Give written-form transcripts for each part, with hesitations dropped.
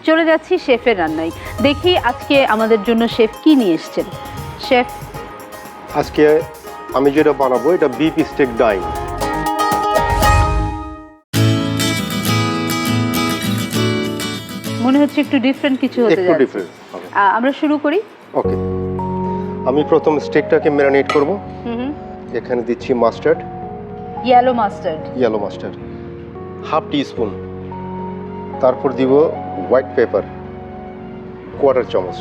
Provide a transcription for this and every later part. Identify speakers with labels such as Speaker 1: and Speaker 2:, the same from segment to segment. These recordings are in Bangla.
Speaker 1: চলে যাচ্ছি শেফের রান্নায়। দেখি আজকে আমাদের জন্য শেফ কি নিয়ে এসেছেন। শেফ,
Speaker 2: আজকে আমি যেটা বানাবো এটা বিফ স্টেক ডাইং।
Speaker 1: মনে হচ্ছে একটু ডিফারেন্ট কিছু হতে
Speaker 2: একটু
Speaker 1: যাচ্ছে।
Speaker 2: ডিফারেন্ট হবে।
Speaker 1: আমরা শুরু করি।
Speaker 2: ওকে, আমি প্রথম স্টেকটাকে ম্যারিনেট করব।
Speaker 1: হুম,
Speaker 2: এখানে দিচ্ছি mustard,
Speaker 1: yellow mustard.
Speaker 2: Yellow mustard half teaspoon. তারপর দিব হোয়াইট পেপার কোয়ার্টার চামচ।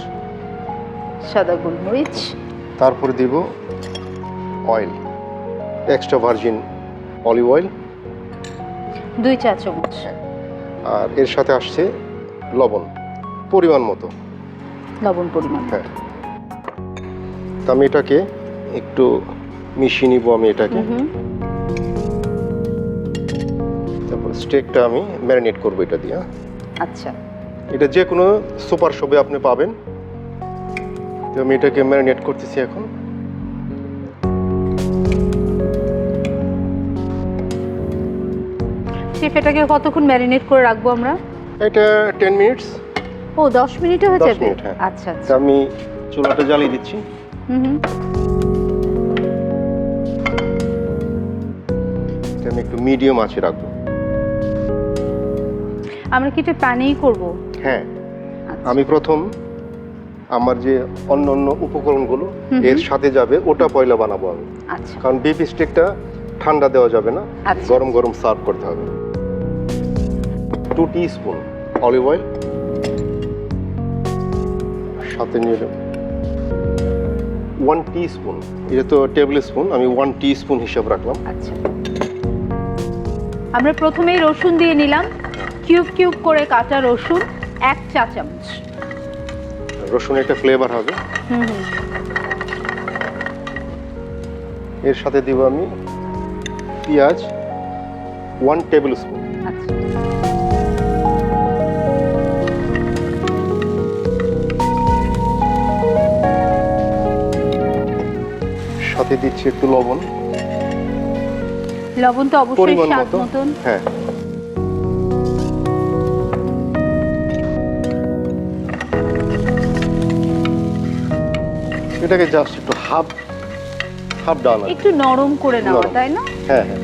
Speaker 1: সাদা গোলমরিচ।
Speaker 2: তারপর দিব oil, extra virgin olive oil,
Speaker 1: 2 চা চামচ।
Speaker 2: আর এর সাথে আসছে লবণ পরিমাণ মতো।
Speaker 1: লবণ পরিমাণ।
Speaker 2: হ্যাঁ, তো আমি এটাকে একটু মিশিয়ে নিব। আমি এটাকে তারপর স্টেকটা আমি ম্যারিনেট করবো এটা দিয়ে।
Speaker 1: আচ্ছা,
Speaker 2: এটা যে কোনো সুপার শপে আপনি পাবেন। তো আমি এটাকে ম্যারিনেট করতেছি এখন।
Speaker 1: শেফ এটাকে কতক্ষণ ম্যারিনেট করে রাখবো আমরা?
Speaker 2: এটা 10 মিনিটস।
Speaker 1: ও 10 মিনিটে হয়ে
Speaker 2: 10
Speaker 1: যাবে?
Speaker 2: মিনিট, হ্যাঁ।
Speaker 1: আচ্ছা
Speaker 2: তো
Speaker 1: আচ্ছা।
Speaker 2: আমি চুলাটা জ্বালিয়ে দিচ্ছি। এটা আমি একটু মিডিয়াম আঁচে রাখবো।
Speaker 1: আমরা কি এটা প্যানেই করবো?
Speaker 2: হ্যাঁ,
Speaker 1: আচ্ছা।
Speaker 2: আমি প্রথম আমার যে অন্য অন্য উপকরণগুলো এর সাথে যাবে ওটা পয়লা বানাবো আমি।
Speaker 1: আচ্ছা
Speaker 2: কারণ বিফ স্টেকটা ঠান্ডা দেওয়া যাবে না,
Speaker 1: আচ্ছা।
Speaker 2: গরম গরম সার্ভ করতে হবে। 2 টিস্পুন অলিভ অয়েল, সাথে নিয়ে নেব 1 টিস্পুন। এটা তো টেবিল স্পুন, আমি 1 টিস্পুন হিসাব রাখলাম।
Speaker 1: আচ্ছা, আমরা প্রথমেই রসুন দিয়ে নিলাম। কিউব কিউব করে কাটা রসুন 1 চা চামচ।
Speaker 2: রসুন একটা ফ্লেভার হবে। এর সাথে দিব আমি পেঁয়াজ 1 টেবিল স্পুন।
Speaker 1: আচ্ছা,
Speaker 2: সাথে দিচ্ছি একটু লবণ
Speaker 1: লবণ তো অবশ্যই
Speaker 2: পরিমাণ
Speaker 1: স্বাদ
Speaker 2: মতো।
Speaker 1: মতন।
Speaker 2: হ্যাঁ, এটাকে জাস্ট একটু হাফ ডান
Speaker 1: একটু নরম করে নেওয়া,
Speaker 2: নরম।
Speaker 1: তাই না?
Speaker 2: হ্যাঁ হ্যাঁ।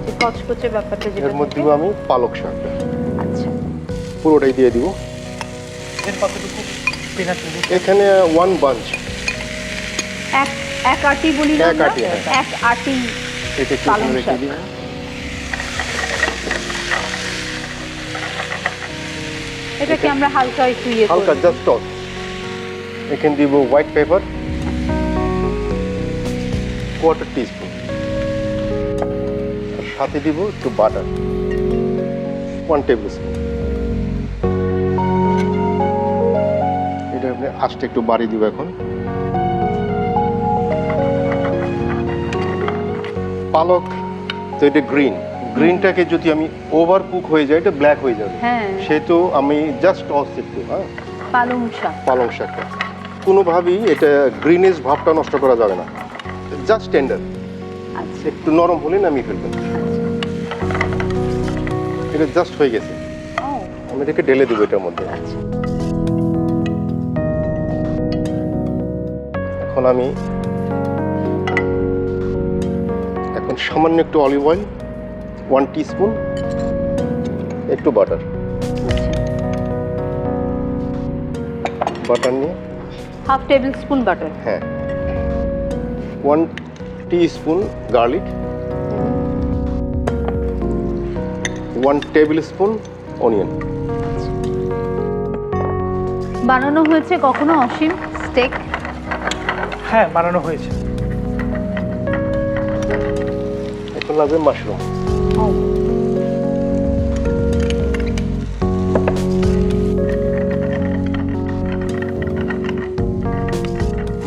Speaker 1: যে কচকচে ব্যাপারটা যেটা
Speaker 2: এর মধ্যে
Speaker 1: থাকে।
Speaker 2: দিব আমি পালক শাক,
Speaker 1: আচ্ছা,
Speaker 2: পুরোটাই দিয়ে দিব। এখানে 1 বাঞ্চ,
Speaker 1: এক আটি বলি না
Speaker 2: এক
Speaker 1: আমরা?
Speaker 2: আটি, হ্যাঁ।
Speaker 1: এক আটি
Speaker 2: এটা একটু
Speaker 1: পালং
Speaker 2: রেখে
Speaker 1: শাক।
Speaker 2: দিই।
Speaker 1: এটাকে আমরা হালকা একটু ইয়ে
Speaker 2: হালকা
Speaker 1: করব।
Speaker 2: Just toss. এখানে দিব হোয়াইট পেপার কোয়ার্টার টিস্পুন, আর সাথে দিব একটু বাটার 1 টেবিল স্পুন। এটা আপনি আস্তে একটু বাড়িয়ে দিব এখন। পালক তো এটা গ্রিনটাকে যদি আমি ওভার কুক হয়ে যায় এটা ব্ল্যাক হয়ে যাবে।
Speaker 1: হ্যাঁ,
Speaker 2: সেহেতু আমি জাস্ট টস একটু। হ্যাঁ,
Speaker 1: পালং শাক।
Speaker 2: পালং শাকটা কোনোভাবেই এটা গ্রিনেস ভাবটা নষ্ট করা যাবে না, জাস্ট টেন্ডার।
Speaker 1: আচ্ছা,
Speaker 2: একটু নরম হলে নামিয়ে ফেলবেন। এটা জাস্ট হয়ে গেছে।
Speaker 1: ও
Speaker 2: আমি এটাকে ঢেলে দেবো এটার মধ্যে।
Speaker 1: আচ্ছা,
Speaker 2: এখন সামান্য একটু অলিভ অয়েল 1 টিস্পুন, একটু বাটার নিয়ে
Speaker 1: হাফ টেবিল স্পুন বাটার।
Speaker 2: হ্যাঁ 1 teaspoon garlic, 1 table spoon onion.
Speaker 1: বানানো হয়েছে কখনো অসীম স্টেক?
Speaker 3: হ্যাঁ, বানানো হয়েছে।
Speaker 2: এখন লাগবে মাশরুম।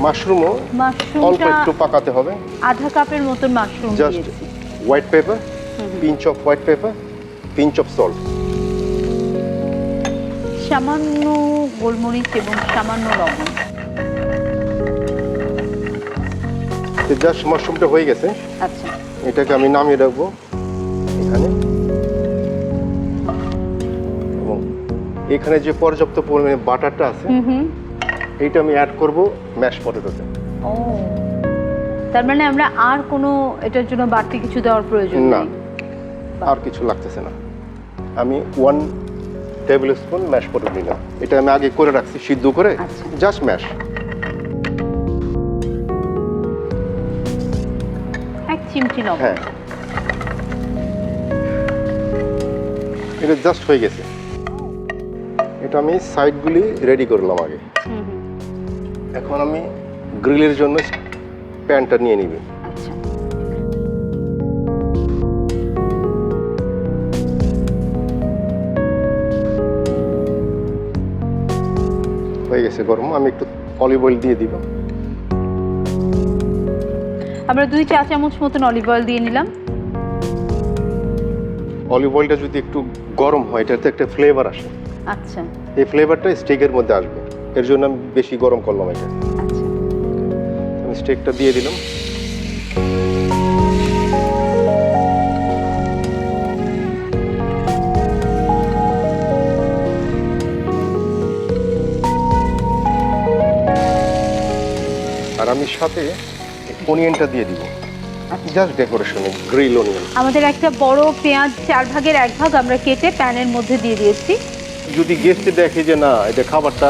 Speaker 2: মাশরুমও অল্প
Speaker 1: মাশরুমটা
Speaker 2: একটু পাকাতে হবে।
Speaker 1: আধা কাপের মতন মাশরুম
Speaker 2: জাস্ট
Speaker 1: দিয়েছি।
Speaker 2: White paper, pinch off white paper, pinch of salt.
Speaker 1: সামান্য গোলমরিচ এবং সামান্য লবণ।
Speaker 2: জাস্ট মাশরুমটা হয়ে গেছে।
Speaker 1: আচ্ছা,
Speaker 2: এটাকে আমি নামিয়ে রাখবো এখানে এবং এখানে যে পর্যাপ্ত পরিমাণে বাটারটা আছে
Speaker 1: হুম।
Speaker 2: এইটা আমি অ্যাড করব ম্যাশ পটেটোতে।
Speaker 1: ও, তার মানে আমরা আর কোনো এটার জন্য বাড়তি কিছু দেওয়ার প্রয়োজন
Speaker 2: না,
Speaker 1: নেই।
Speaker 2: আর কিছু লাগতেছে না। আমি 1 টেবিল স্পুন ম্যাশ পটেটো নিলাম। এটা আমি আগে করে রাখছি সিদ্ধ করে,
Speaker 1: আচ্ছা।
Speaker 2: Just mash.
Speaker 1: এক চিমটি লবণ।
Speaker 2: হ্যাঁ, এটা জাস্ট হয়ে গেছে। এটা আমি সাইডগুলি রেডি করলাম আগে।
Speaker 1: হুম।
Speaker 2: এখন আমি গ্রিলের জন্য প্যানটা নিয়ে নিবি।
Speaker 1: আচ্ছা,
Speaker 2: হয়ে গেছে গরম। আমি একটু অলিভ অয়েল দিয়ে দিব।
Speaker 1: আমরা 2 চা চামচ মতন অলিভ অয়েল দিয়ে নিলাম।
Speaker 2: অলিভ অয়েলটা যদি একটু গরম হয় এটাতে একটা ফ্লেভার আসে।
Speaker 1: আচ্ছা
Speaker 2: এই ফ্লেভারটা স্টেকের মধ্যে আসবে, এর জন্য আমি বেশি গরম করলাম এটা।
Speaker 1: আচ্ছা,
Speaker 2: আমি স্টেকটা দিয়ে দিলাম। আর আমি সাথে অনিয়নটা দিয়ে দিব, জাস্ট ডেকোরেশনে, গ্রিল অনিয়ন।
Speaker 1: আমাদের একটা বড় পেঁয়াজ 4 ভাগের 1 ভাগ আমরা কেটে প্যানের মধ্যে দিয়ে দিয়েছি।
Speaker 2: যদি গেস্টে দেখে যে না এটা খাবারটা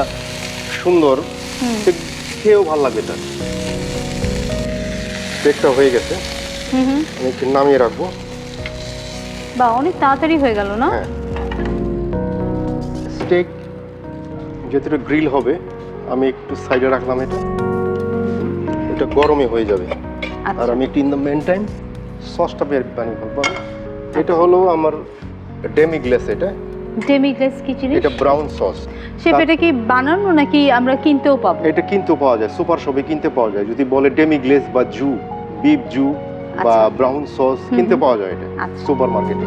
Speaker 2: সুন্দর, সে খেয়েও ভালো লাগবে তার। স্টেকটা হয়ে গেছে,
Speaker 1: হুম।
Speaker 2: আমি একটু নামিয়ে রাখবো।
Speaker 1: বা অনেক তাড়াতাড়ি হয়ে গেল না?
Speaker 2: হ্যাঁ, স্টেক যেহেতু গ্রিল হবে আমি একটু সাইডে রাখলাম। এটা গরমে হয়ে যাবে।
Speaker 1: আচ্ছা।
Speaker 2: আর আমি একটু ইন দ্য মেন টাইম সসটা বানিয়ে ফেলবো। এটা হলো আমার ডেমি গ্লেস। এটা
Speaker 1: ডেমি গ্লেস কি জিনিস?
Speaker 2: এটা ব্রাউন সস।
Speaker 1: শেফ, এটা কি বানানো নাকি আমরা কিনতেও পাবো?
Speaker 2: এটা কিনতেও পাওয়া যায়, সুপার শপে কিনতে পাওয়া যায়। যদি বলে ডেমি গ্লেস বা জু, বিফ জু বা
Speaker 1: আচ্ছা।
Speaker 2: ব্রাউন সস কিনতে পাওয়া যায় এটা
Speaker 1: আচ্ছা।
Speaker 2: সুপার মার্কেটে।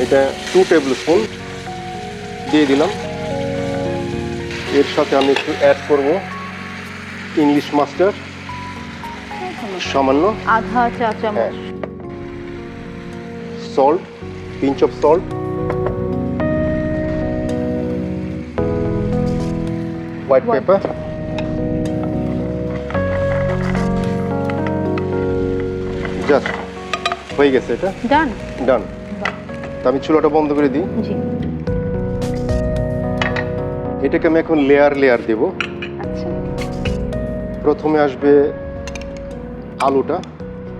Speaker 2: এটা 2 টেবিল স্পুন দিয়ে দিলাম। এর সাথে আমি একটু অ্যাড করব ইংলিশ মাস্টার্ড, সামান্য
Speaker 1: আধা চা চামচ।
Speaker 2: হ্যাঁ। Salt, pinch of salt, white paper, just হয়ে গেছে। এটা
Speaker 1: ডান।
Speaker 2: ডান। তো আমি চুলাটা বন্ধ করে দিই।
Speaker 1: জি।
Speaker 2: এটাকে আমি এখন লেয়ার লেয়ার দেব।
Speaker 1: আচ্ছা,
Speaker 2: প্রথমে আসবে আলুটা,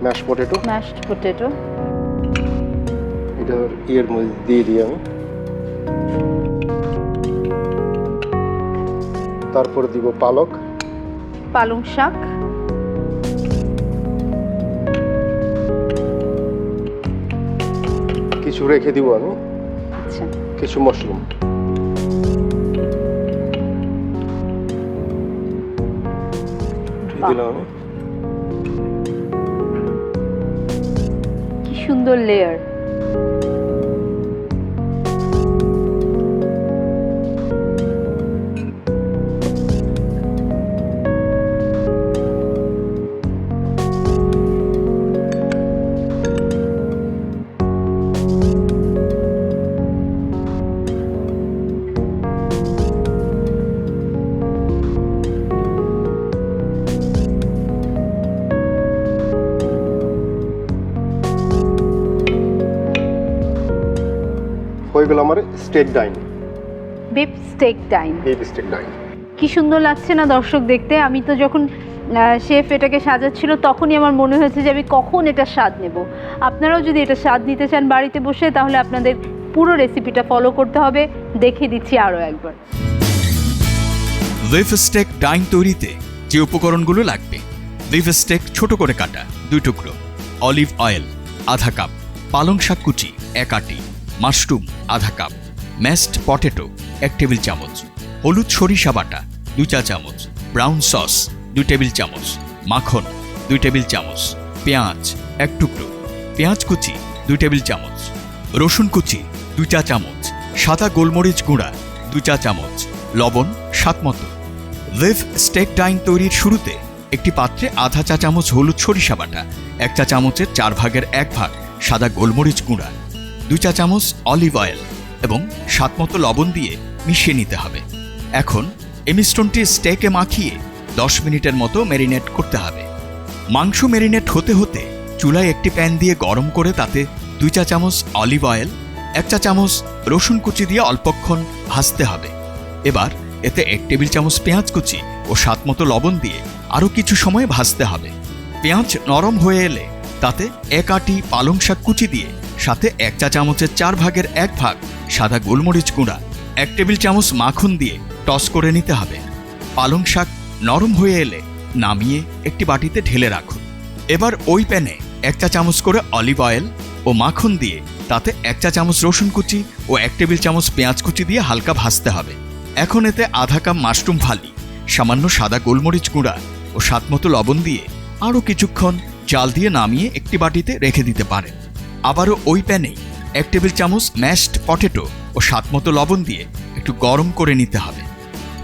Speaker 2: ম্যাশ পটেটো।
Speaker 1: Mashed potato.
Speaker 2: এটা ইয়ের মধ্যে দিয়ে দিই আমি। তারপর দিব পালক,
Speaker 1: পালং শাক।
Speaker 2: কিছু রেখে দিব আমি,
Speaker 1: আচ্ছা,
Speaker 2: কিছু মাশরুম। দিলাম আমি।
Speaker 1: কি সুন্দর লেয়ার।
Speaker 2: হয়ে গেল আমার স্টেক ডাইন,
Speaker 1: বিফ স্টেক ডাইন।
Speaker 2: বিফ স্টেক ডাইন।
Speaker 1: কি সুন্দর লাগছে না দর্শক দেখতে? আমি তো যখন শেফ এটাকে সাজাচ্ছিল তখনই আমার মনে হয়েছে যে আমি কখন এটা স্বাদ নেব। আপনারাও যদি এটা স্বাদ নিতে চান বাড়িতে বসে, তাহলে আপনাদের পুরো রেসিপিটা ফলো করতে হবে। দেখিয়ে দিচ্ছি আরও একবার।
Speaker 4: বিফ স্টেক ডাইন তৈরিতে যে উপকরণগুলো লাগবে: বিফ স্টেক ছোট করে কাটা 2 টুকরো, অলিভ অয়েল আধা কাপ, পালং শাক কুচি 1 আটি, মাশরুম আধা কাপ, ম্যাশড পটেটো 1 টেবিল চামচ, হলুদ সরিষা বাটা 2 চা চামচ, ব্রাউন সস 2 টেবিল চামচ, মাখন 2 টেবিল চামচ, পেঁয়াজ 1 টুকরো, পেঁয়াজ কুচি 2 টেবিল চামচ, রসুন কুচি 2 চা চামচ, সাদা গোলমরিচ গুঁড়া 2 চা চামচ, লবণ স্বাদমতো। বিফ স্টেক ডাইন তৈরির শুরুতে একটি পাত্রে আধা চা চামচ হলুদ সরিষা বাটা, 1 চা চামচের 4 ভাগের 1 ভাগ সাদা গোলমরিচ গুঁড়া, 2 চা চামচ অলিভ অয়েল, এবং স্বাদমতো লবণ দিয়ে মিশিয়ে নিতে হবে। এখন এই মিশ্রণটি স্টেকে মাখিয়ে 10 মিনিটের মতো ম্যারিনেট করতে হবে। মাংস ম্যারিনেট হতে হতে চুলায় একটি প্যান দিয়ে গরম করে তাতে 2 চা চামচ অলিভ অয়েল, 1 চা চামচ রসুন কুচি দিয়ে অল্পক্ষণ ভাজতে হবে। এবার এতে 1 টেবিল চামচ পেঁয়াজ কুচি ও স্বাদমতো লবণ দিয়ে আরও কিছু সময় ভাজতে হবে। পেঁয়াজ নরম হয়ে এলে তাতে 1 আঁটি পালং শাক কুচি দিয়ে সাথে 1 চা চামচের 4 ভাগের 1 ভাগ সাদা গোলমরিচ গুঁড়া, 1 টেবিল চামচ মাখন দিয়ে টস করে নিতে হবে। পালং শাক নরম হয়ে এলে নামিয়ে একটি বাটিতে ঢেলে রাখুন। এবার ওই প্যানে 1 চা চামচ করে অলিভ অয়েল ও মাখন দিয়ে তাতে 1 চা চামচ রসুন কুচি ও 1 টেবিল চামচ পেঁয়াজ কুচি দিয়ে হালকা ভাজতে হবে। এখন এতে আধা কাপ মাশরুম ফালি, সামান্য সাদা গোলমরিচ গুঁড়া ও স্বাদমতো লবণ দিয়ে আরও কিছুক্ষণ জাল দিয়ে নামিয়ে একটি বাটিতে রেখে দিতে পারেন। আবারও ওই প্যানেই 1 টেবিল চামচ ম্যাশড পটেটো ও স্বাদমতো লবণ দিয়ে একটু গরম করে নিতে হবে।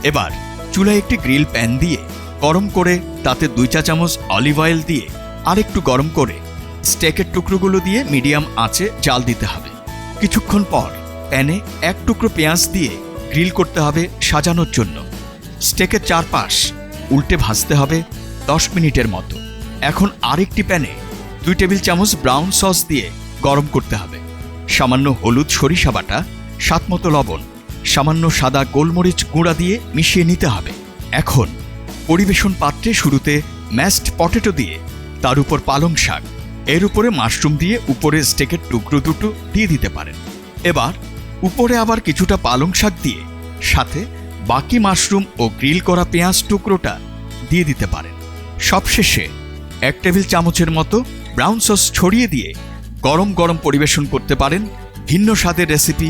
Speaker 4: এবার চুলায় একটি গ্রিল প্যান দিয়ে গরম করে তাতে 2 চা চামচ অলিভ অয়েল দিয়ে আরেকটু গরম করে স্টেকের টুকরোগুলো দিয়ে মিডিয়াম আঁচে জাল দিতে হবে। কিছুক্ষণ পর প্যানে 1 টুকরো পেঁয়াজ দিয়ে গ্রিল করতে হবে সাজানোর জন্য। স্টেকের চারপাশ উল্টে ভাজতে হবে 10 মিনিটের মতো। এখন আরেকটি প্যানে 2 টেবিল চামচ ব্রাউন সস দিয়ে গরম করতে হবে। সামান্য হলুদ, সরিষা বাটা, স্বাদমতো লবণ, সামান্য সাদা গোলমরিচ গুঁড়া দিয়ে মিশিয়ে নিতে হবে। এখন পরিবেশন পাত্রে শুরুতে ম্যাশড পটেটো দিয়ে তার উপর পালং শাক, এর উপরে মাশরুম দিয়ে উপরে স্টেকের টুকরো দুটো দিয়ে দিতে পারেন। এবার উপরে আবার কিছুটা পালং শাক দিয়ে সাথে বাকি মাশরুম ও গ্রিল করা পেঁয়াজ টুকরোটা দিয়ে দিতে পারেন। সবশেষে 1 টেবিল চামচের মতো ব্রাউন সস ছড়িয়ে দিয়ে গরম গরম পরিবেশন করতে পারেন ভিন্ন স্বাদের রেসিপি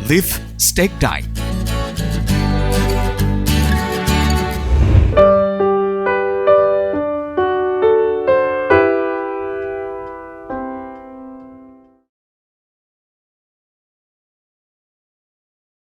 Speaker 4: বিফ স্টেক ডাইন।